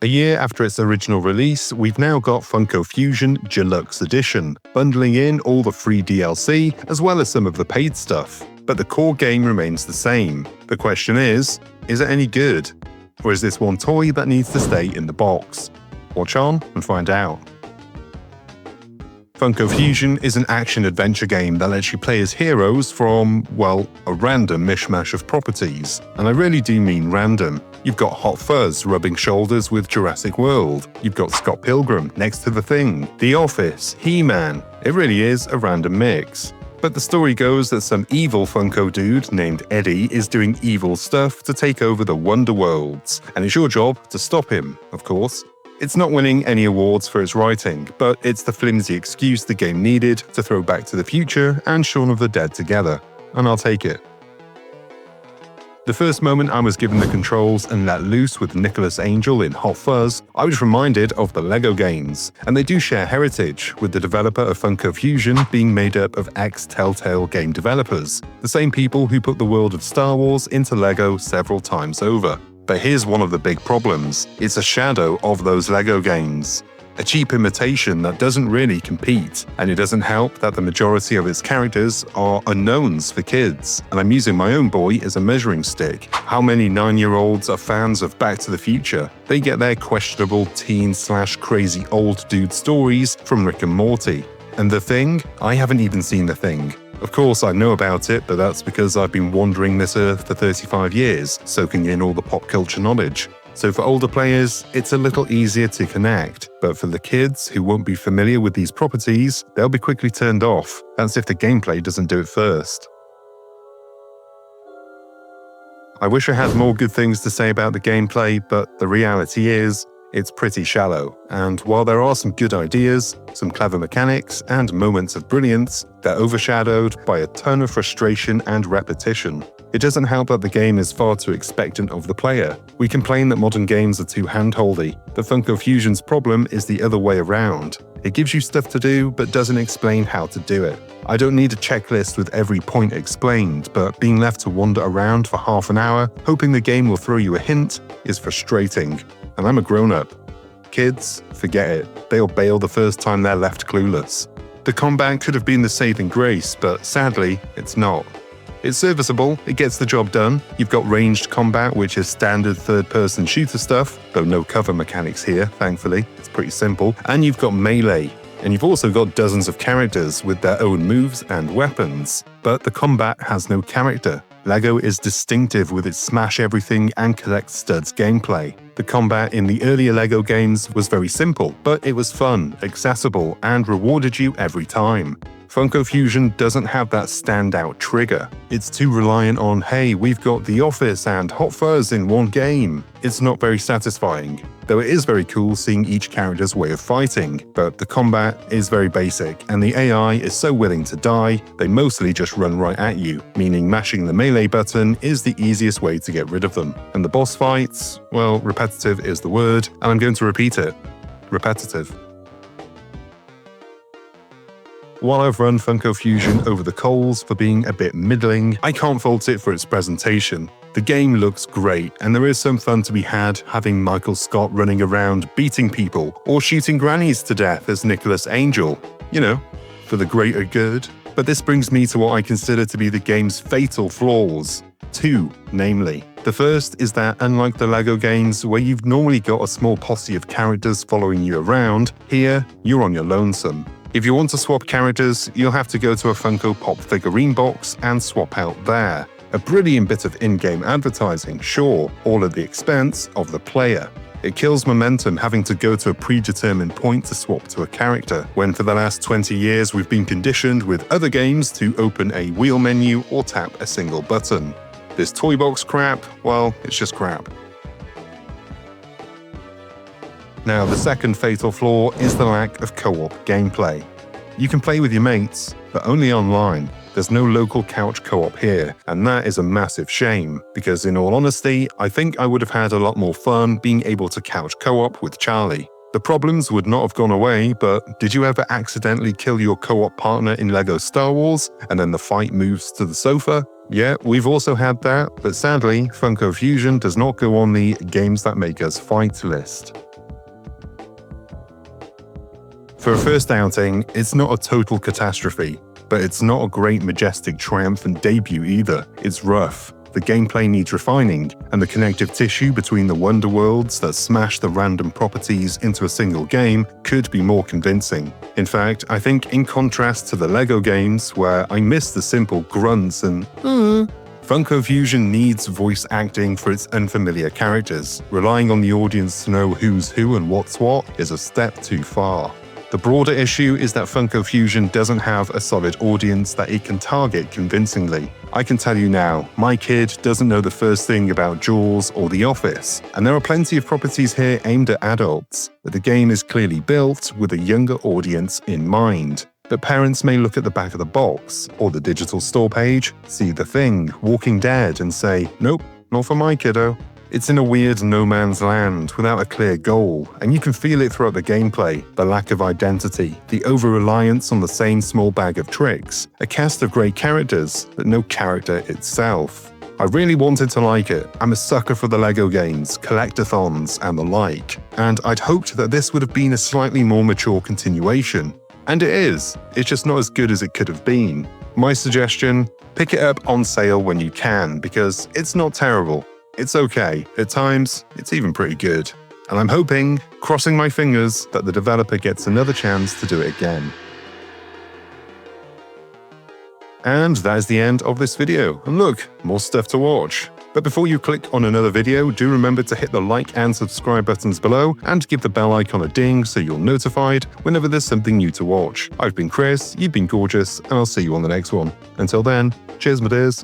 A year after its original release, we've now got Funko Fusion Deluxe Edition, bundling in all the free DLC as well as some of the paid stuff. But the core game remains the same. The question is it any good? Or is this one toy that needs to stay in the box? Watch on and find out. Funko Fusion is an action-adventure game that lets you play as heroes from, well, a random mishmash of properties. And I really do mean random. You've got Hot Fuzz rubbing shoulders with Jurassic World. You've got Scott Pilgrim next to The Thing, The Office, He-Man. It really is a random mix. But the story goes that some evil Funko dude named Eddie is doing evil stuff to take over the Wonder Worlds. And it's your job to stop him, of course. It's not winning any awards for its writing, but it's the flimsy excuse the game needed to throw Back to the Future and Shaun of the Dead together, and I'll take it. The first moment I was given the controls and let loose with Nicholas Angel in Hot Fuzz, I was reminded of the LEGO games, and they do share heritage, with the developer of Funko Fusion being made up of ex-Telltale game developers, the same people who put the world of Star Wars into LEGO several times over. But here's one of the big problems. It's a shadow of those LEGO games. A cheap imitation that doesn't really compete, and it doesn't help that the majority of its characters are unknowns for kids. And I'm using my own boy as a measuring stick. How many 9-year-olds are fans of Back to the Future? They get their questionable teen/crazy old dude stories from Rick and Morty. And The Thing? I haven't even seen The Thing. Of course, I know about it, but that's because I've been wandering this earth for 35 years, soaking in all the pop culture knowledge. So for older players, it's a little easier to connect, but for the kids who won't be familiar with these properties, they'll be quickly turned off. That's if the gameplay doesn't do it first. I wish I had more good things to say about the gameplay, but the reality is, it's pretty shallow, and while there are some good ideas, some clever mechanics, and moments of brilliance, they're overshadowed by a ton of frustration and repetition. It doesn't help that the game is far too expectant of the player. We complain that modern games are too hand-holdy. The Funko Fusion's problem is the other way around. It gives you stuff to do, but doesn't explain how to do it. I don't need a checklist with every point explained, but being left to wander around for half an hour, hoping the game will throw you a hint, is frustrating. And I'm a grown-up. Kids, forget it. They'll bail the first time they're left clueless. The combat could have been the saving grace, but sadly, it's not. It's serviceable, it gets the job done. You've got ranged combat, which is standard third-person shooter stuff, though no cover mechanics here, thankfully. It's pretty simple. And you've got melee. And you've also got dozens of characters with their own moves and weapons. But the combat has no character. LEGO is distinctive with its smash everything and collect studs gameplay. The combat in the earlier LEGO games was very simple, but it was fun, accessible, and rewarded you every time. Funko Fusion doesn't have that standout trigger. It's too reliant on, hey, we've got The Office and Hot Fuzz in one game. It's not very satisfying, though it is very cool seeing each character's way of fighting, but the combat is very basic, and the AI is so willing to die, they mostly just run right at you, meaning mashing the melee button is the easiest way to get rid of them. And the boss fights, well, repetitive is the word, and I'm going to repeat it. Repetitive. While I've run Funko Fusion over the coals for being a bit middling, I can't fault it for its presentation. The game looks great, and there is some fun to be had having Michael Scott running around beating people or shooting grannies to death as Nicholas Angel. You know, for the greater good. But this brings me to what I consider to be the game's fatal flaws. Two, namely. The first is that unlike the LEGO games where you've normally got a small posse of characters following you around, here you're on your lonesome. If you want to swap characters, you'll have to go to a Funko Pop figurine box and swap out there. A brilliant bit of in-game advertising, sure, all at the expense of the player. It kills momentum having to go to a predetermined point to swap to a character, when for the last 20 years we've been conditioned with other games to open a wheel menu or tap a single button. This toy box crap, well, it's just crap. Now, the second fatal flaw is the lack of co-op gameplay. You can play with your mates, but only online. There's no local couch co-op here, and that is a massive shame, because in all honesty, I think I would have had a lot more fun being able to couch co-op with Charlie. The problems would not have gone away, but did you ever accidentally kill your co-op partner in LEGO Star Wars, and then the fight moves to the sofa? Yeah, we've also had that, but sadly, Funko Fusion does not go on the Games That Make Us Fight list. For a first outing, it's not a total catastrophe, but it's not a great, majestic, triumphant debut either. It's rough. The gameplay needs refining, and the connective tissue between the wonder worlds that smash the random properties into a single game could be more convincing. In fact, I think in contrast to the LEGO games, where I miss the simple grunts and Funko Fusion needs voice acting for its unfamiliar characters. Relying on the audience to know who's who and what's what is a step too far. The broader issue is that Funko Fusion doesn't have a solid audience that it can target convincingly. I can tell you now, my kid doesn't know the first thing about Jaws or The Office, and there are plenty of properties here aimed at adults, but the game is clearly built with a younger audience in mind. But parents may look at the back of the box, or the digital store page, see The Thing, Walking Dead, and say, nope, not for my kiddo. It's in a weird no man's land without a clear goal, and you can feel it throughout the gameplay, the lack of identity, the over-reliance on the same small bag of tricks, a cast of great characters, but no character itself. I really wanted to like it. I'm a sucker for the LEGO games, collectathons, and the like, and I'd hoped that this would have been a slightly more mature continuation. And it is, it's just not as good as it could have been. My suggestion, pick it up on sale when you can, because it's not terrible. It's okay. At times, it's even pretty good. And I'm hoping, crossing my fingers, that the developer gets another chance to do it again. And that is the end of this video. And look, more stuff to watch. But before you click on another video, do remember to hit the like and subscribe buttons below and give the bell icon a ding so you're notified whenever there's something new to watch. I've been Chris, you've been gorgeous, and I'll see you on the next one. Until then, cheers my dears.